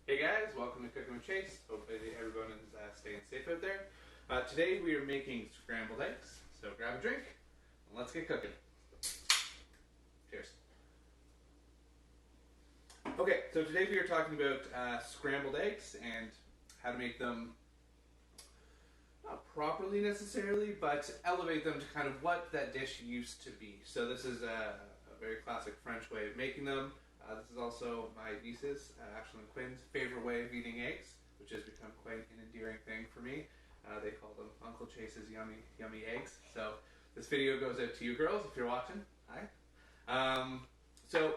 Hey guys, welcome to Cooking with Chase. Hopefully everyone is staying safe out there. Today we are making scrambled eggs, so grab a drink and let's get cooking. Cheers. Okay, so today we are talking about scrambled eggs and how to make them, not properly necessarily, but elevate them to kind of what that dish used to be. So this is a very classic French way of making them. This is also my niece's, Ashley and Quinn's, favorite way of eating eggs, which has become quite an endearing thing for me. They call them Uncle Chase's yummy, yummy eggs. So this video goes out to you girls if you're watching. Hi. So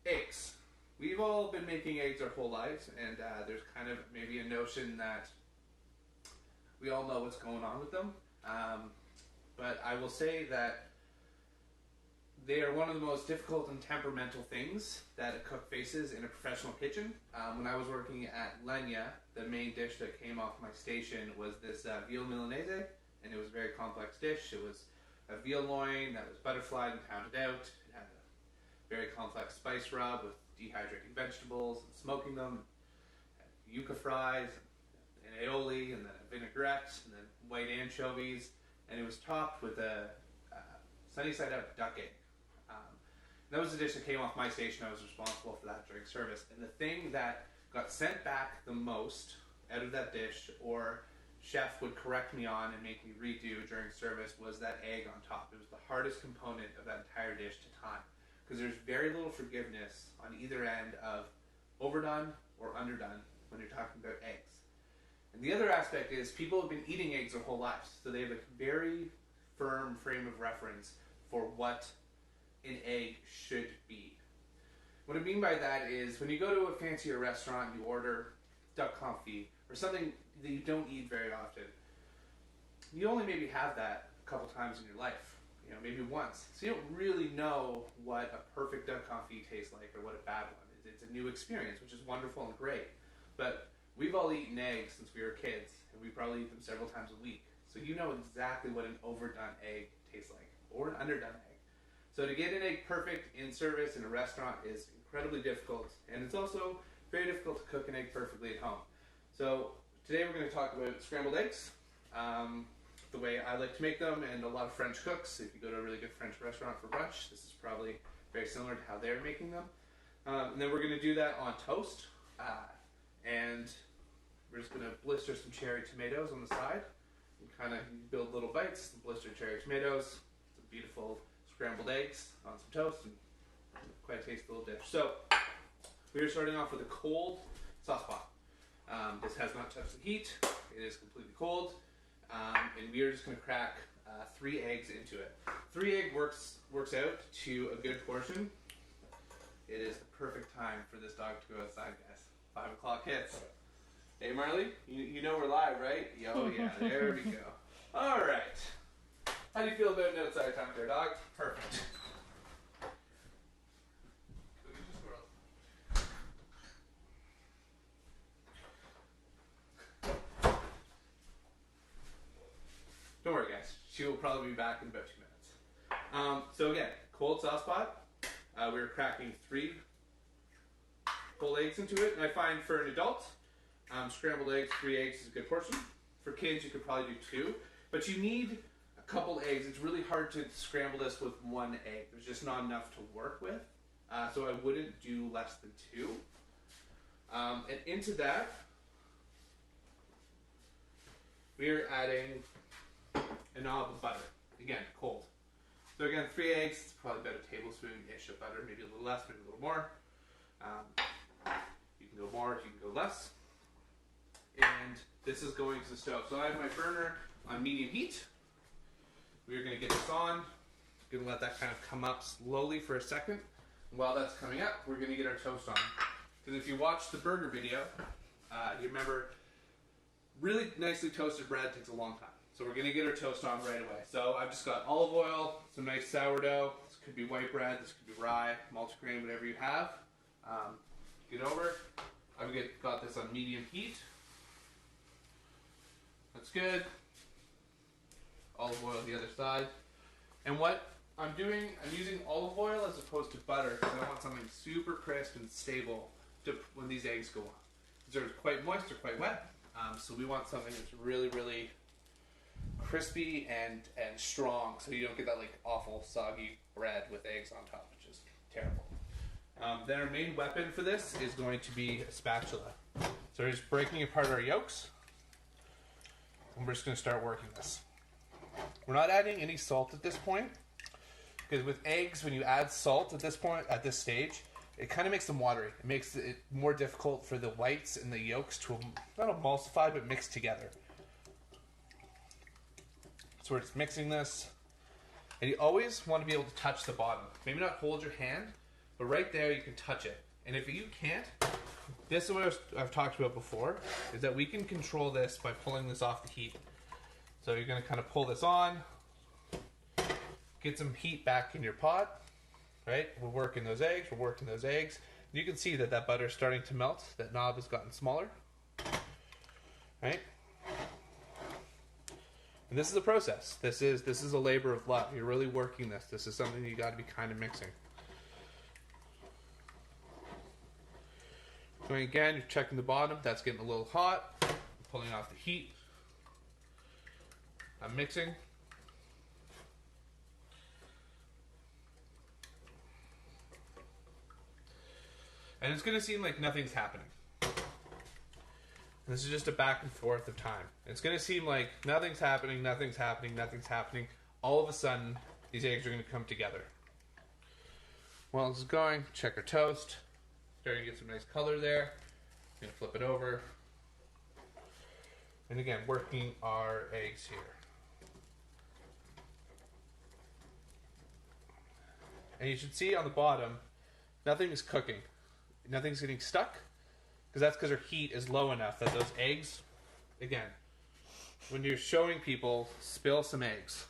eggs. We've all been making eggs our whole lives, and there's kind of maybe a notion that we all know what's going on with them. But I will say that they are one of the most difficult and temperamental things that a cook faces in a professional kitchen. When I was working at Lenya, the main dish that came off my station was this veal milanese, and it was a very complex dish. It was a veal loin that was butterflied and pounded out. It had a very complex spice rub with dehydrating vegetables and smoking them. It had yuca fries, and aioli, and then a vinaigrette, and then white anchovies, and it was topped with a sunny side up duck egg. That was the dish that came off my station. I was responsible for that during service. And the thing that got sent back the most out of that dish, or chef would correct me on and make me redo during service, was that egg on top. It was the hardest component of that entire dish to time, because there's very little forgiveness on either end of overdone or underdone when you're talking about eggs. And the other aspect is people have been eating eggs their whole lives, so they have a very firm frame of reference for what an egg should be. What I mean by that is when you go to a fancier restaurant, you order duck confit or something that you don't eat very often. You only maybe have that a couple times in your life, maybe once. So you don't really know what a perfect duck confit tastes like or what a bad one is. It's a new experience, which is wonderful and great. But we've all eaten eggs since we were kids, and we probably eat them several times a week. So you know exactly what an overdone egg tastes like, or an underdone egg. So to get an egg perfect in service in a restaurant is incredibly difficult, and it's also very difficult to cook an egg perfectly at home. So today we're going to talk about scrambled eggs, the way I like to make them, and a lot of French cooks. If you go to a really good French restaurant for brunch, this is probably very similar to how they're making them. And then we're going to do that on toast, and we're just going to blister some cherry tomatoes on the side, and kind of build little bites, blistered cherry tomatoes. It's a beautiful scrambled eggs on some toast, and quite a tasty little dish. So we are starting off with a cold sauce pot. This has not touched the heat. It is completely cold, and we are just going to crack 3 eggs into it. 3 egg works out to a good portion. It is the perfect time for this dog to go outside, guys. 5 o'clock hits. Hey Marley, you know we're live, right? Oh yeah, there we go. All right. How do you feel about an outside time there, dog? Perfect. Don't worry, guys. She will probably be back in about 2 minutes. So again, cold sauce pot. We're cracking 3 whole eggs into it. And I find for an adult, scrambled eggs, 3 eggs is a good portion. For kids, you could probably do 2. But you need couple eggs. It's really hard to scramble this with 1 egg. There's just not enough to work with. So I wouldn't do less than 2. And into that, we are adding a knob of butter. Again, cold. So again, 3 eggs, it's probably about a tablespoon-ish of butter, maybe a little less, maybe a little more. You can go more, you can go less. And this is going to the stove. So I have my burner on medium heat. We're going to get this on. Going to let that kind of come up slowly for a second. And while that's coming up, we're going to get our toast on. Because if you watch the burger video, you remember really nicely toasted bread takes a long time. So we're going to get our toast on right away. So I've just got olive oil, some nice sourdough. This could be white bread, this could be rye, multigrain, whatever you have. Get over. I've got this on medium heat. That's good. Olive oil the other side. And what I'm doing, I'm using olive oil as opposed to butter because I want something super crisp and stable when these eggs go on. They're quite moist or quite wet, so we want something that's really, really crispy and strong, so you don't get that like awful soggy bread with eggs on top, which is terrible. Then our main weapon for this is going to be a spatula. So we're just breaking apart our yolks, and we're just going to start working this. We're not adding any salt at this point, because with eggs, when you add salt at this point, at this stage, it kind of makes them watery. It makes it more difficult for the whites and the yolks to not emulsify, but mix together. So we're just mixing this. And you always want to be able to touch the bottom. Maybe not hold your hand, but right there you can touch it. And if you can't, this is what I've talked about before, is that we can control this by pulling this off the heat. So you're going to kind of pull this on, get some heat back in your pot. Right? We're working those eggs. You can see that butter is starting to melt. That knob has gotten smaller. Right? And this is a process. This is a labor of love. You're really working this. This is something you got to be kind of mixing. Going again, you're checking the bottom. That's getting a little hot. I'm pulling off the heat. I'm mixing. And it's going to seem like nothing's happening. This is just a back and forth of time. It's going to seem like nothing's happening. All of a sudden, these eggs are going to come together. While this is going, check our toast. Starting to get some nice color there. Going to flip it over. And again, working our eggs here. And you should see on the bottom, nothing is cooking. Nothing's getting stuck, because that's because our heat is low enough that those eggs, again, when you're showing people, spill some eggs.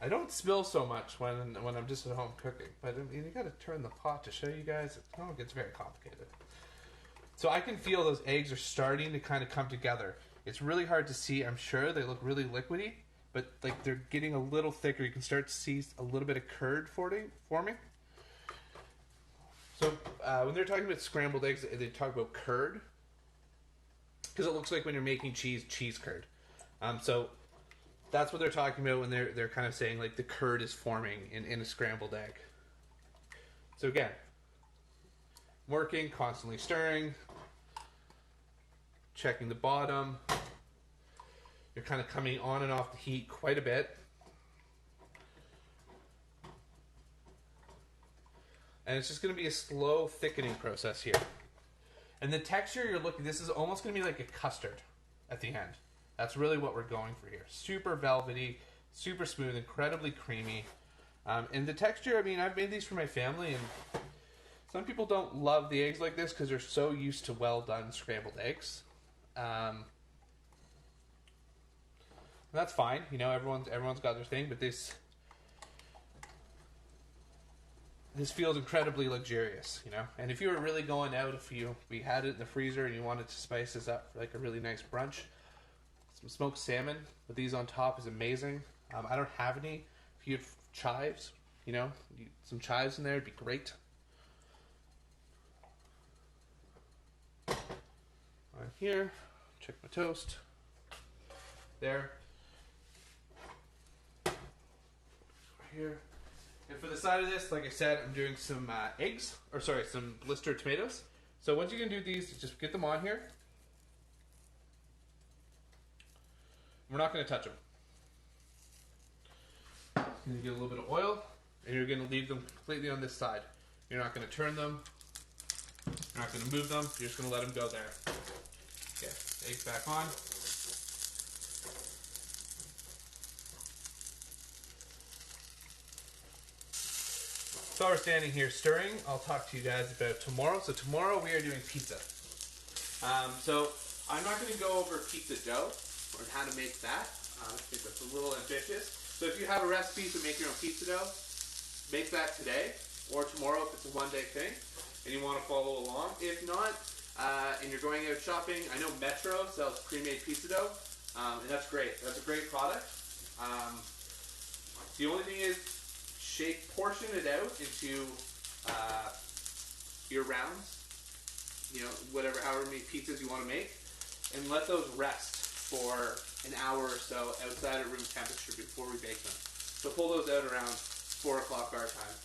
I don't spill so much when I'm just at home cooking, but I mean, you got to turn the pot to show you guys. It gets very complicated. So I can feel those eggs are starting to kind of come together. It's really hard to see, I'm sure. They look really liquidy, but like they're getting a little thicker. You can start to see a little bit of curd forming. So when they're talking about scrambled eggs, they talk about curd, because it looks like when you're making cheese curd. So that's what they're talking about when they're kind of saying like the curd is forming in a scrambled egg. So again, working, constantly stirring, checking the bottom. You're kind of coming on and off the heat quite a bit. And it's just going to be a slow thickening process here. And the texture you're looking, this is almost going to be like a custard at the end. That's really what we're going for here. Super velvety, super smooth, incredibly creamy. And the texture, I mean, I've made these for my family, and some people don't love the eggs like this because they're so used to well done scrambled eggs. And that's fine, you know, everyone's got their thing, but this feels incredibly luxurious, you know. And if you were really going out, we had it in the freezer and you wanted to spice this up for like a really nice brunch, some smoked salmon with these on top is amazing. I don't have any. If you had chives, you know, some chives in there would be great. Right here, check my toast. There. Right here. And for the side of this, like I said, I'm doing some some blistered tomatoes. So what you're going to do these is just get them on here. We're not going to touch them. You're going to get a little bit of oil, and you're going to leave them completely on this side. You're not going to turn them. You're not going to move them. You're just going to let them go there. Okay, eggs back on. So we're standing here stirring. I'll talk to you guys about tomorrow. So tomorrow we are doing pizza. So I'm not going to go over pizza dough or how to make that. I think that's a little ambitious. So if you have a recipe to make your own pizza dough, make that today or tomorrow if it's a one-day thing and you want to follow along. If not, and you're going out shopping, I know Metro sells pre-made pizza dough, and that's great. That's a great product. The only thing is, portion it out into your rounds, however many pizzas you want to make, and let those rest for an hour or so outside at room temperature before we bake them. So pull those out around 4 o'clock our time.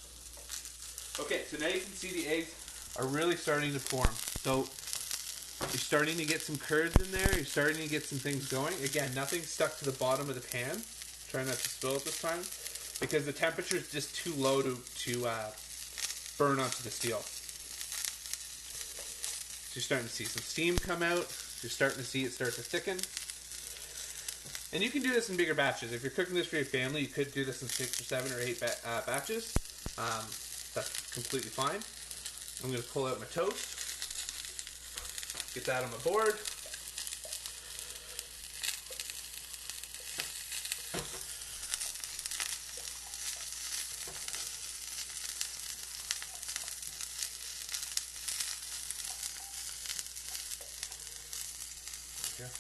Okay, so now you can see the eggs are really starting to form. So you're starting to get some curds in there. You're starting to get some things going. Again, nothing stuck to the bottom of the pan. Try not to spill it this time, because the temperature is just too low to burn onto the steel. So you're starting to see some steam come out. You're starting to see it start to thicken. And you can do this in bigger batches. If you're cooking this for your family, you could do this in 6 or 7 or 8 batches. That's completely fine. I'm going to pull out my toast. Get that on the board. Here.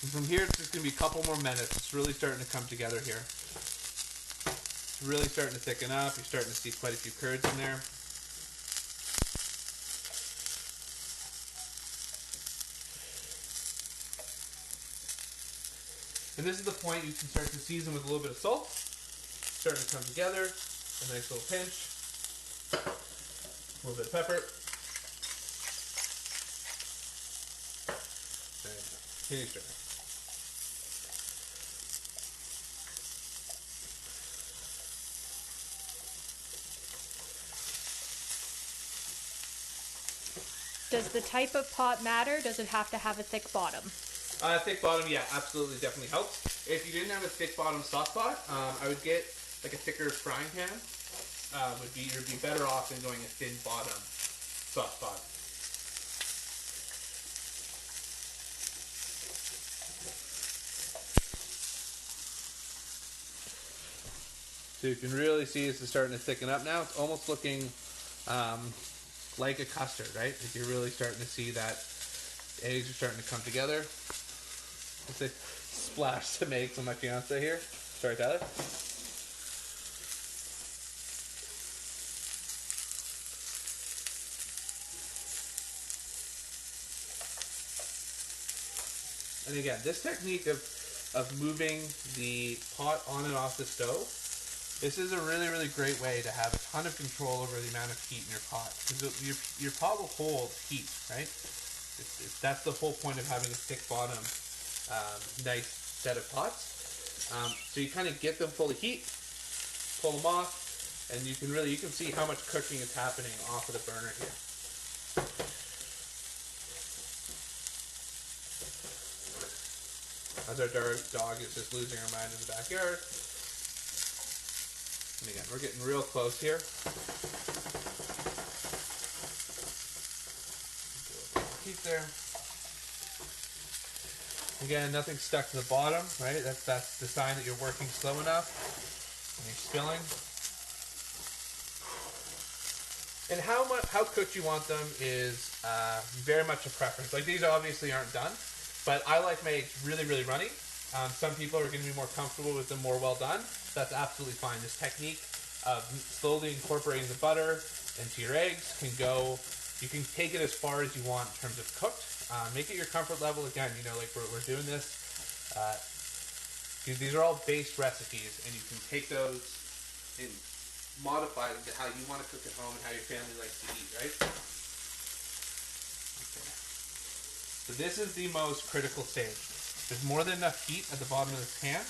And from here, it's just going to be a couple more minutes. It's really starting to come together here. It's really starting to thicken up. You're starting to see quite a few curds in there. And this is the point you can start to season with a little bit of salt. Starting to come together. A nice little pinch. A little bit of pepper. And continue stirring. Does the type of pot matter? Does it have to have a thick bottom? Thick bottom, yeah, absolutely, definitely helps. If you didn't have a thick bottom stock pot, I would get like a thicker frying pan. You'd be better off than going a thin bottom stock pot. So you can really see this is starting to thicken up now. It's almost looking like a custard, right? Like you're really starting to see that eggs are starting to come together. Let's say splash some eggs on my fiance here. Sorry, Tyler. And again, this technique of moving the pot on and off the stove, this is a really, really great way to have a ton of control over the amount of heat in your pot. Because your pot will hold heat, right? That's the whole point of having a thick bottom, nice set of pots. So you kind of get them full of heat, pull them off, and you can see how much cooking is happening off of the burner here. As our dog is just losing her mind in the backyard. And again, we're getting real close here. Keep there. Again, nothing stuck to the bottom, right? That's the sign that you're working slow enough and you're spilling. And how cooked you want them is very much a preference. Like these obviously aren't done, but I like my eggs really, really runny. Some people are going to be more comfortable with them more well done. That's absolutely fine. This technique of slowly incorporating the butter into your eggs you can take it as far as you want in terms of cooked. Make it your comfort level. Again, like we're doing this. These are all base recipes, and you can take those and modify them to how you want to cook at home and how your family likes to eat, right? Okay. So this is the most critical stage. There's more than enough heat at the bottom of this pan,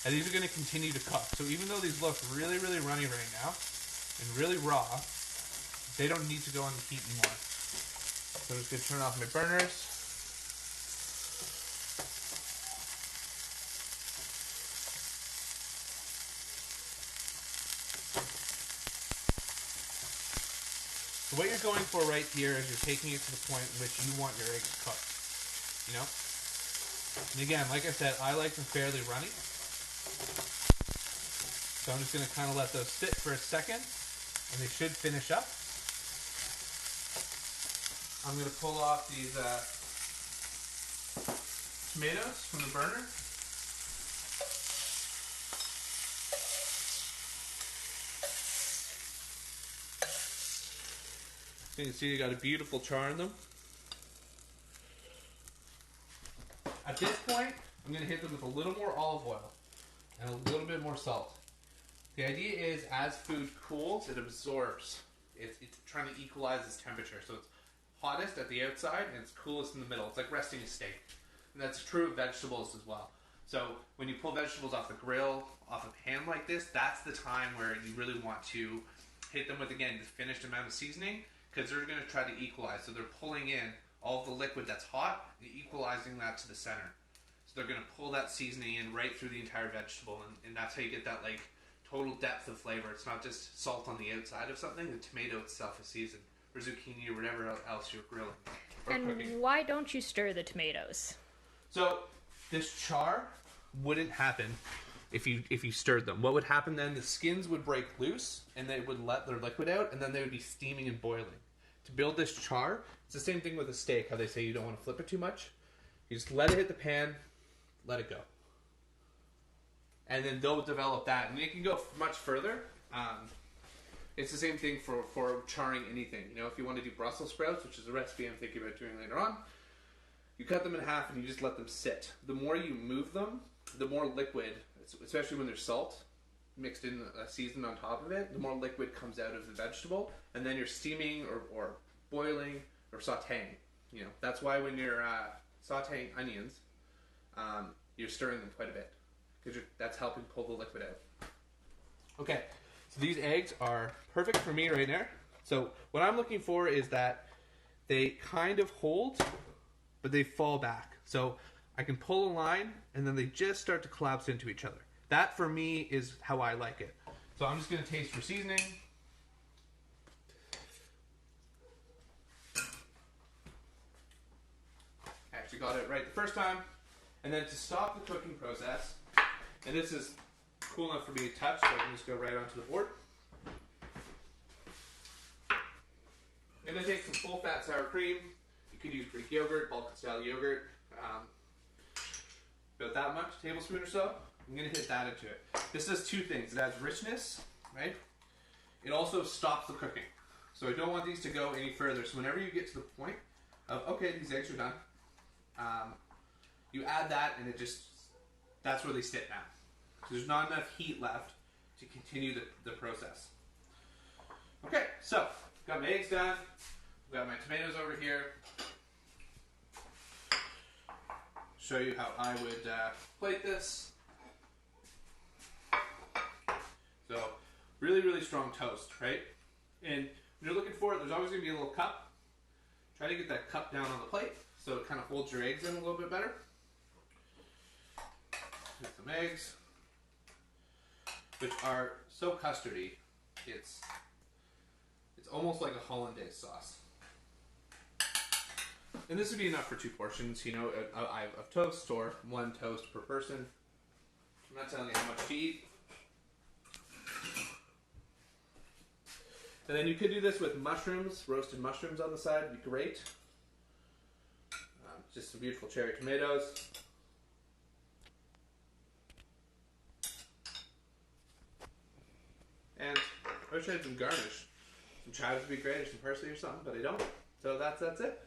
and these are going to continue to cook. So even though these look really, really runny right now and really raw, they don't need to go on the heat anymore. So I'm just going to turn off my burners. So what you're going for right here is you're taking it to the point in which you want your eggs cooked. And again, like I said, I like them fairly runny. So I'm just going to kind of let those sit for a second, and they should finish up. I'm going to pull off these tomatoes from the burner. You can see you got a beautiful char in them. At this point, I'm going to hit them with a little more olive oil and a little bit more salt. The idea is as food cools, it absorbs. It's trying to equalize its temperature. So it's hottest at the outside and it's coolest in the middle. It's like resting a steak. And that's true of vegetables as well. So when you pull vegetables off the grill, off a pan like this, that's the time where you really want to hit them with, again, the finished amount of seasoning, because they're going to try to equalize. So they're pulling in all of the liquid that's hot and equalizing that to the center. So they're going to pull that seasoning in right through the entire vegetable, and that's how you get that like total depth of flavor. It's not just salt on the outside of something. The tomato itself is seasoned, or zucchini, or whatever else you're grilling or And cooking. why don't you stir the tomatoes? So this char wouldn't happen if you stirred them. What would happen then? The skins would break loose, and they would let their liquid out, and then they would be steaming and boiling. To build this char, it's the same thing with a steak. How they say you don't want to flip it too much. You just let it hit the pan, let it go, and then they'll develop that, and it can go much further. It's the same thing for charring anything. You know, if you want to do Brussels sprouts, which is a recipe I'm thinking about doing later on, you cut them in half and you just let them sit. The more you move them, the more liquid, especially when there's salt mixed in, seasoned on top of it, the more liquid comes out of the vegetable, and then you're steaming or boiling or sauteing. You know, that's why when you're sauteing onions, you're stirring them quite a bit, because that's helping pull the liquid out. Okay, so these eggs are perfect for me right now. So what I'm looking for is that they kind of hold, but they fall back. So I can pull a line, and then they just start to collapse into each other. That, for me, is how I like it. So I'm just going to taste for seasoning. I actually got it right the first time. And then to stop the cooking process, and this is cool enough for me to touch, so I can just go right onto the board. I'm going to take some full-fat sour cream. You could use Greek yogurt, Balkan-style yogurt. About that much, tablespoon or so. I'm going to hit that into it. This does two things. It adds richness, right? It also stops the cooking. So I don't want these to go any further. So whenever you get to the point of, okay, these eggs are done, you add that, and it just, that's where they sit now. So there's not enough heat left to continue the process. Okay, so got my eggs done. Got my tomatoes over here. Show you how I would plate this. So really, really strong toast, right? And when you're looking for it, there's always going to be a little cup. Try to get that cup down on the plate so it kind of holds your eggs in a little bit better. Get some eggs, which are so custardy. It's almost like a hollandaise sauce. And this would be enough for 2 portions, you know, of toast, or 1 toast per person. I'm not telling you how much to eat. And then you could do this with mushrooms, roasted mushrooms on the side would be great. Just some beautiful cherry tomatoes. And I wish I had some garnish. Some chives would be great, or some parsley or something, but I don't. So that's it.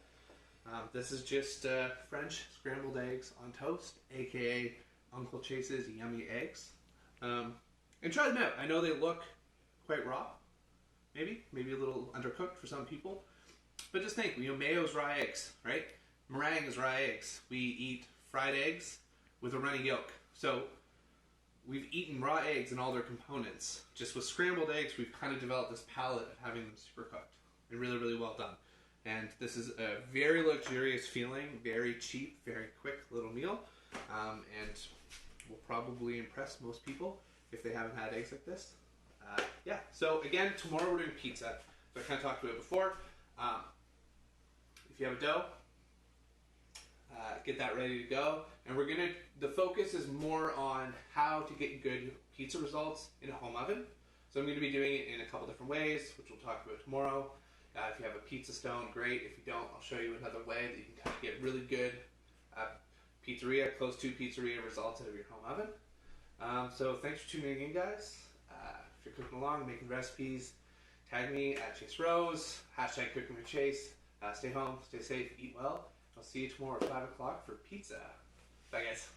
This is just French scrambled eggs on toast, aka Uncle Chase's yummy eggs. And try them out. I know they look quite raw, maybe a little undercooked for some people. But just think, you know, mayo's raw eggs, right? Meringue is raw eggs. We eat fried eggs with a runny yolk. So we've eaten raw eggs and all their components. Just with scrambled eggs, we've kind of developed this palate of having them super cooked and really, really well done. And this is a very luxurious feeling, very cheap, very quick little meal, and will probably impress most people if they haven't had eggs like this. Yeah, so again, tomorrow we're doing pizza. So I kind of talked about it before. If you have a dough, get that ready to go. And the focus is more on how to get good pizza results in a home oven. So I'm going to be doing it in a couple different ways, which we'll talk about tomorrow. If you have a pizza stone, great. If you don't, I'll show you another way that you can kind of get really good pizzeria, close to pizzeria results out of your home oven. So thanks for tuning in, guys. If you're cooking along, making recipes, Tag me at Chase Rose, hashtag Cooking with Chase. Stay home, stay safe, eat well. I'll see you tomorrow at 5 o'clock for pizza. Bye, guys.